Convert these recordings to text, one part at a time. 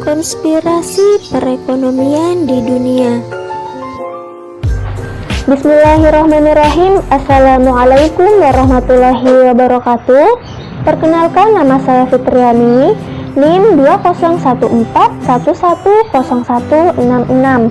Konspirasi perekonomian di dunia. Bismillahirrahmanirrahim. Assalamualaikum warahmatullahi wabarakatuh. Perkenalkan, nama saya Fitriani, NIM 2014110166,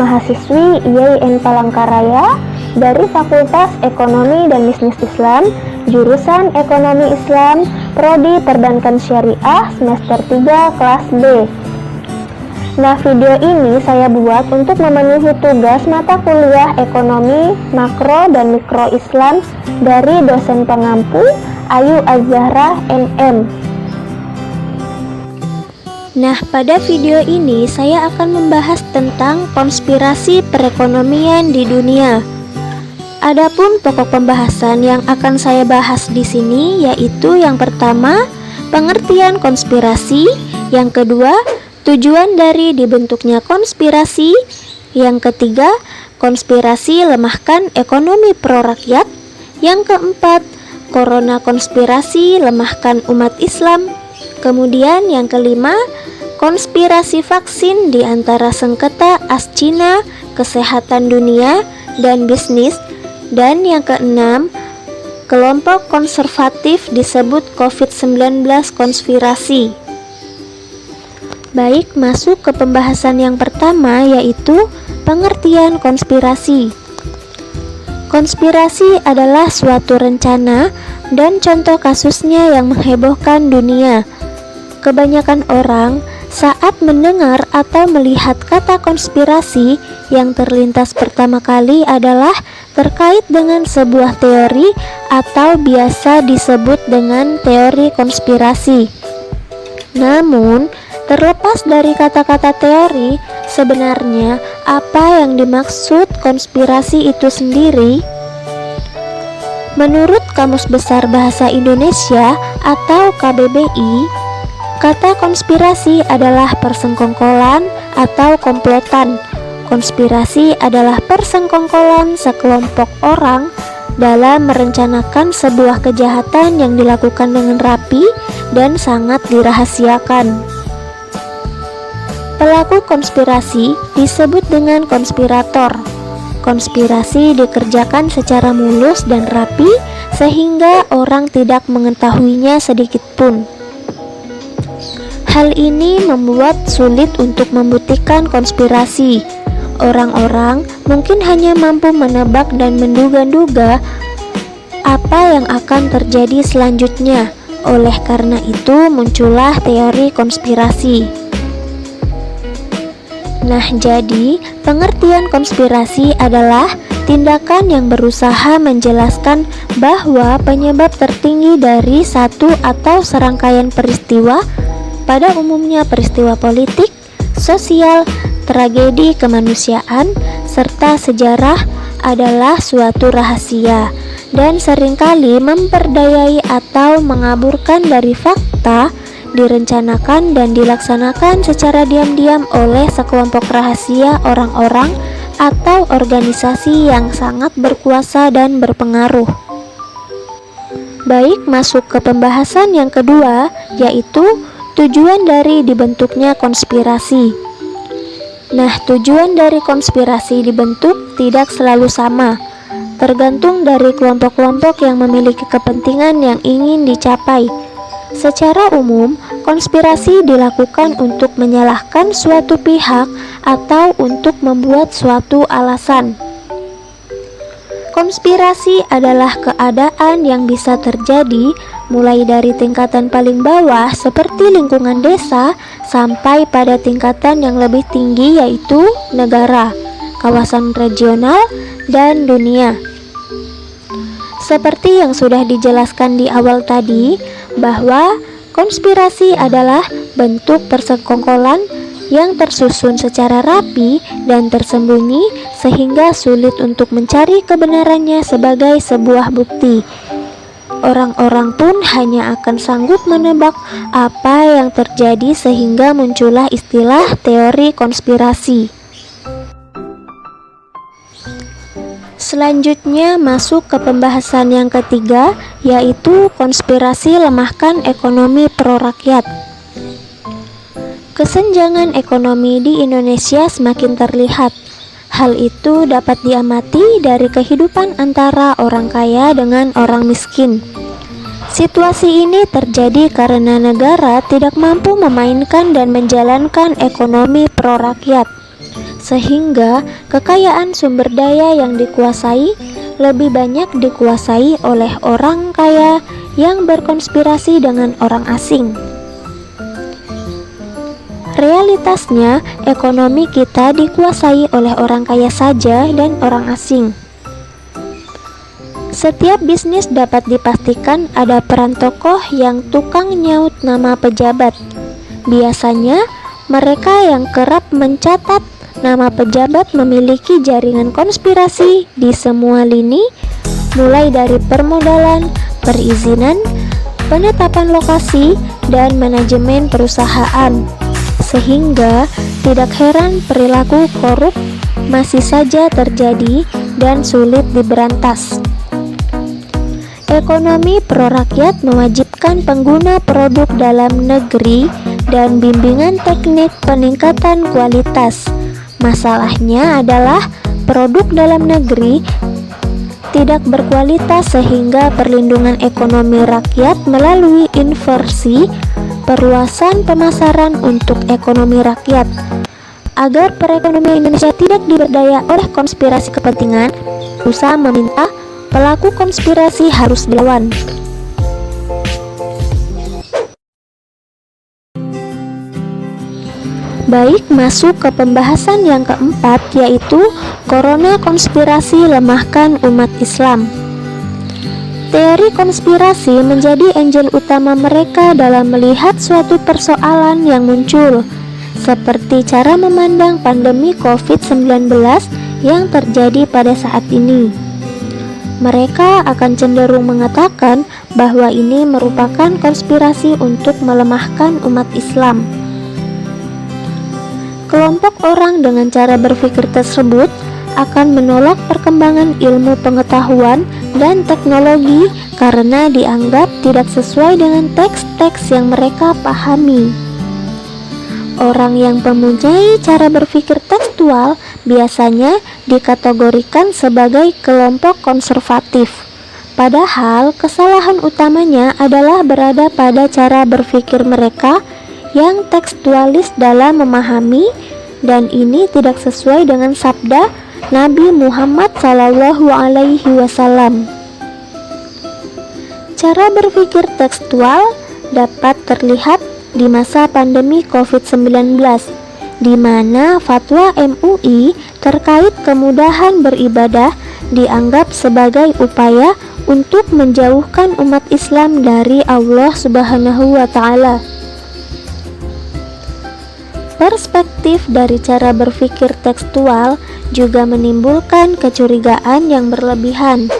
mahasiswi IAIN Palangkaraya dari Fakultas Ekonomi dan Bisnis Islam, jurusan Ekonomi Islam, Prodi Perbankan Syariah, semester 3 kelas B. Nah, video ini saya buat untuk memenuhi tugas mata kuliah Ekonomi Makro dan Mikro Islam dari dosen pengampu Ayu Az-Zahra MM. Nah, pada video ini saya akan membahas tentang konspirasi perekonomian di dunia. Adapun pokok pembahasan yang akan saya bahas di sini yaitu yang pertama, pengertian konspirasi, yang kedua, tujuan dari dibentuknya konspirasi, yang ketiga, konspirasi lemahkan ekonomi pro-rakyat, yang keempat, corona konspirasi lemahkan umat Islam, kemudian yang kelima, konspirasi vaksin di antara sengketa AS-Cina, kesehatan dunia, dan bisnis. Dan yang keenam, kelompok konservatif disebut COVID-19 konspirasi. Baik, masuk ke pembahasan yang pertama yaitu pengertian konspirasi. Konspirasi adalah suatu rencana dan contoh kasusnya yang menghebohkan dunia. Kebanyakan orang saat mendengar atau melihat kata konspirasi, yang terlintas pertama kali adalah terkait dengan sebuah teori atau biasa disebut dengan teori konspirasi. Namun, terlepas dari kata-kata teori, sebenarnya apa yang dimaksud konspirasi itu sendiri? Menurut Kamus Besar Bahasa Indonesia atau KBBI, kata konspirasi adalah persengkongkolan atau komplotan. Konspirasi adalah persengkongkolan sekelompok orang dalam merencanakan sebuah kejahatan yang dilakukan dengan rapi dan sangat dirahasiakan. Pelaku konspirasi disebut dengan konspirator. Konspirasi dikerjakan secara mulus dan rapi sehingga orang tidak mengetahuinya sedikit pun. Hal ini membuat sulit untuk membuktikan konspirasi. Orang-orang mungkin hanya mampu menebak dan menduga-duga apa yang akan terjadi selanjutnya. Oleh karena itu muncullah teori konspirasi. Nah, jadi pengertian konspirasi adalah tindakan yang berusaha menjelaskan bahwa penyebab tertinggi dari satu atau serangkaian peristiwa, pada umumnya peristiwa politik, sosial, tragedi kemanusiaan, serta sejarah, adalah suatu rahasia dan seringkali memperdayai atau mengaburkan dari fakta, direncanakan dan dilaksanakan secara diam-diam oleh sekelompok rahasia orang-orang atau organisasi yang sangat berkuasa dan berpengaruh. Baik, masuk ke pembahasan yang kedua, yaitu tujuan dari dibentuknya konspirasi. Nah, tujuan dari konspirasi dibentuk tidak selalu sama, tergantung dari kelompok-kelompok yang memiliki kepentingan yang ingin dicapai. Secara umum, konspirasi dilakukan untuk menyalahkan suatu pihak atau untuk membuat suatu alasan. Konspirasi adalah keadaan yang bisa terjadi mulai dari tingkatan paling bawah seperti lingkungan desa sampai pada tingkatan yang lebih tinggi yaitu negara, kawasan regional, dan dunia. Seperti yang sudah dijelaskan di awal tadi, bahwa konspirasi adalah bentuk persekongkolan yang tersusun secara rapi dan tersembunyi sehingga sulit untuk mencari kebenarannya sebagai sebuah bukti. Orang-orang pun hanya akan sanggup menebak apa yang terjadi sehingga muncullah istilah teori konspirasi. Selanjutnya masuk ke pembahasan yang ketiga, yaitu konspirasi lemahkan ekonomi pro-rakyat. Kesenjangan ekonomi di Indonesia semakin terlihat. Hal itu dapat diamati dari kehidupan antara orang kaya dengan orang miskin. Situasi ini terjadi karena negara tidak mampu memainkan dan menjalankan ekonomi pro-rakyat, sehingga kekayaan sumber daya yang dikuasai lebih banyak dikuasai oleh orang kaya yang berkonspirasi dengan orang asing. Realitasnya, ekonomi kita dikuasai oleh orang kaya saja dan orang asing. Setiap bisnis dapat dipastikan ada peran tokoh yang tukang nyaut nama pejabat. Biasanya, mereka yang kerap mencatat nama pejabat memiliki jaringan konspirasi di semua lini, mulai dari permodalan, perizinan, penetapan lokasi, dan manajemen perusahaan. Sehingga tidak heran perilaku korup masih saja terjadi dan sulit diberantas. Ekonomi pro-rakyat mewajibkan pengguna produk dalam negeri dan bimbingan teknik peningkatan kualitas. Masalahnya adalah produk dalam negeri tidak berkualitas sehingga perlindungan ekonomi rakyat melalui inversi perluasan pemasaran untuk ekonomi rakyat. Agar perekonomian Indonesia tidak diberdaya oleh konspirasi kepentingan, USA meminta pelaku konspirasi harus dilawan. Baik, masuk ke pembahasan yang keempat, yaitu Corona konspirasi lemahkan umat Islam. Teori konspirasi menjadi anjel utama mereka dalam melihat suatu persoalan yang muncul, seperti cara memandang pandemi COVID-19 yang terjadi pada saat ini. Mereka akan cenderung mengatakan bahwa ini merupakan konspirasi untuk melemahkan umat Islam. Kelompok orang dengan cara berpikir tersebut akan menolak perkembangan ilmu pengetahuan dan teknologi karena dianggap tidak sesuai dengan teks-teks yang mereka pahami. Orang yang mempunyai cara berpikir tekstual biasanya dikategorikan sebagai kelompok konservatif. Padahal kesalahan utamanya adalah berada pada cara berpikir mereka yang tekstualis dalam memahami, dan ini tidak sesuai dengan sabda Nabi Muhammad SAW. Cara berpikir tekstual dapat terlihat di masa pandemi COVID-19, di mana fatwa MUI terkait kemudahan beribadah dianggap sebagai upaya untuk menjauhkan umat Islam dari Allah Subhanahu wa Ta'ala. Perspektif dari cara berpikir tekstual juga menimbulkan kecurigaan yang berlebihan.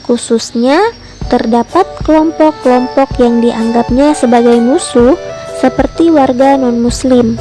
Khususnya, terdapat kelompok-kelompok yang dianggapnya sebagai musuh, seperti warga non-muslim.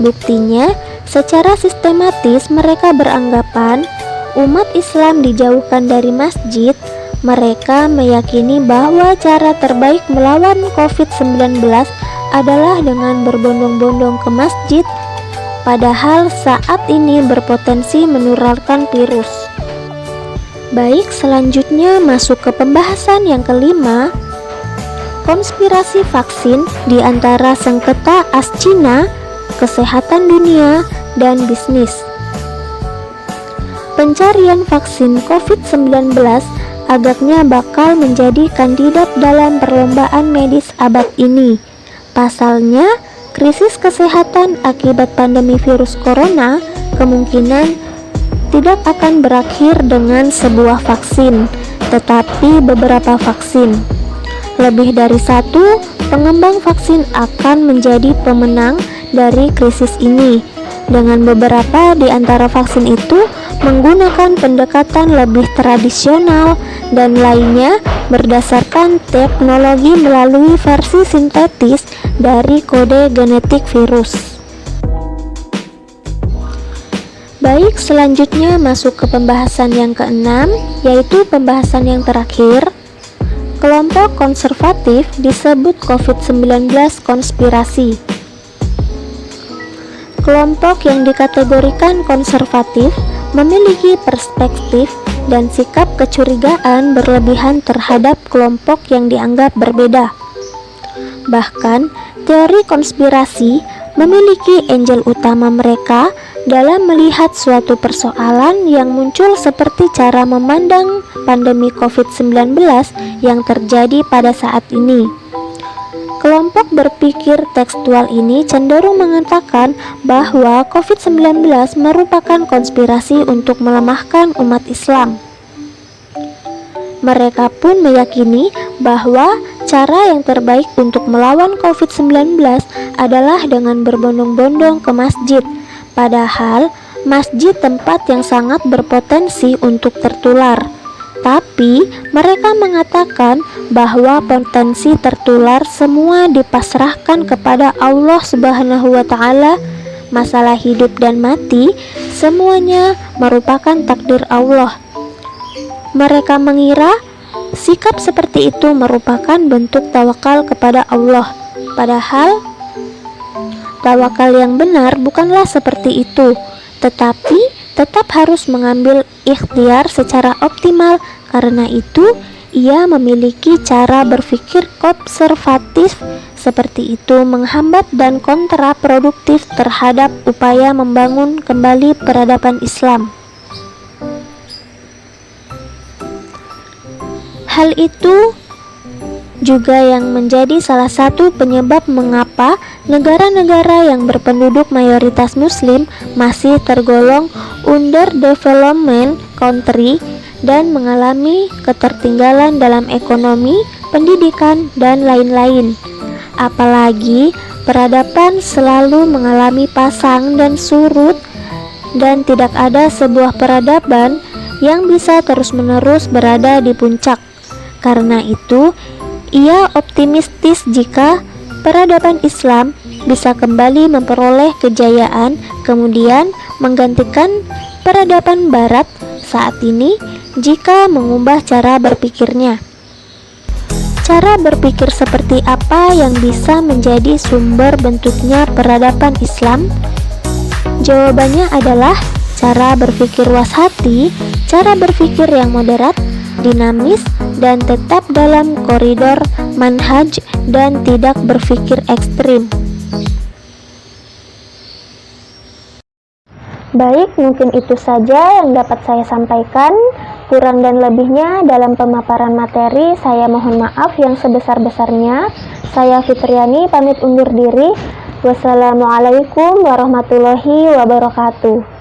Buktinya, secara sistematis mereka beranggapan umat Islam dijauhkan dari masjid. Mereka meyakini bahwa cara terbaik melawan COVID-19 adalah dengan berbondong-bondong ke masjid, padahal saat ini berpotensi menularkan virus. Baik, selanjutnya masuk ke pembahasan yang kelima, konspirasi vaksin di antara sengketa AS-Cina, kesehatan dunia, dan bisnis. Pencarian vaksin COVID-19 agaknya bakal menjadi kandidat dalam perlombaan medis abad ini. Pasalnya, krisis kesehatan akibat pandemi virus corona kemungkinan tidak akan berakhir dengan sebuah vaksin, tetapi beberapa vaksin. Lebih dari satu pengembang vaksin akan menjadi pemenang dari krisis ini, dengan beberapa di antara vaksin itu menggunakan pendekatan lebih tradisional dan lainnya berdasarkan teknologi melalui versi sintetis dari kode genetik virus. Baik, selanjutnya masuk ke pembahasan yang keenam, yaitu pembahasan yang terakhir. Kelompok konservatif disebut COVID-19 konspirasi. Kelompok yang dikategorikan konservatif memiliki perspektif dan sikap kecurigaan berlebihan terhadap kelompok yang dianggap berbeda. Bahkan, teori konspirasi memiliki angel utama mereka dalam melihat suatu persoalan yang muncul seperti cara memandang pandemi COVID-19 yang terjadi pada saat ini. Kelompok berpikir tekstual ini cenderung mengatakan bahwa COVID-19 merupakan konspirasi untuk melemahkan umat Islam. Mereka pun meyakini bahwa cara yang terbaik untuk melawan COVID-19 adalah dengan berbondong-bondong ke masjid. Padahal, masjid tempat yang sangat berpotensi untuk tertular. Tapi, mereka mengatakan bahwa potensi tertular semua dipasrahkan kepada Allah Subhanahu wa Ta'ala. Masalah hidup dan mati semuanya merupakan takdir Allah. Mereka mengira sikap seperti itu merupakan bentuk tawakal kepada Allah. Padahal, tawakal yang benar bukanlah seperti itu, tetapi tetap harus mengambil ikhtiar secara optimal. Karena itu, ia memiliki cara berpikir konservatif seperti itu menghambat dan kontraproduktif terhadap upaya membangun kembali peradaban Islam. Hal itu juga yang menjadi salah satu penyebab mengapa negara-negara yang berpenduduk mayoritas Muslim masih tergolong underdevelopment country dan mengalami ketertinggalan dalam ekonomi, pendidikan, dan lain-lain. Apalagi peradaban selalu mengalami pasang dan surut, dan tidak ada sebuah peradaban yang bisa terus-menerus berada di puncak. Karena itu, ia optimistis jika peradaban Islam bisa kembali memperoleh kejayaan, kemudian menggantikan peradaban Barat saat ini jika mengubah cara berpikirnya. Cara berpikir seperti apa yang bisa menjadi sumber bentuknya peradaban Islam? Jawabannya adalah cara berpikir washati, cara berpikir yang moderat, dinamis, dan tetap dalam koridor manhaj dan tidak berpikir ekstrim. Baik, mungkin itu saja yang dapat saya sampaikan. Kurang dan lebihnya dalam pemaparan materi, saya mohon maaf yang sebesar-besarnya. Saya Fitriani pamit undur diri. Wassalamualaikum warahmatullahi wabarakatuh.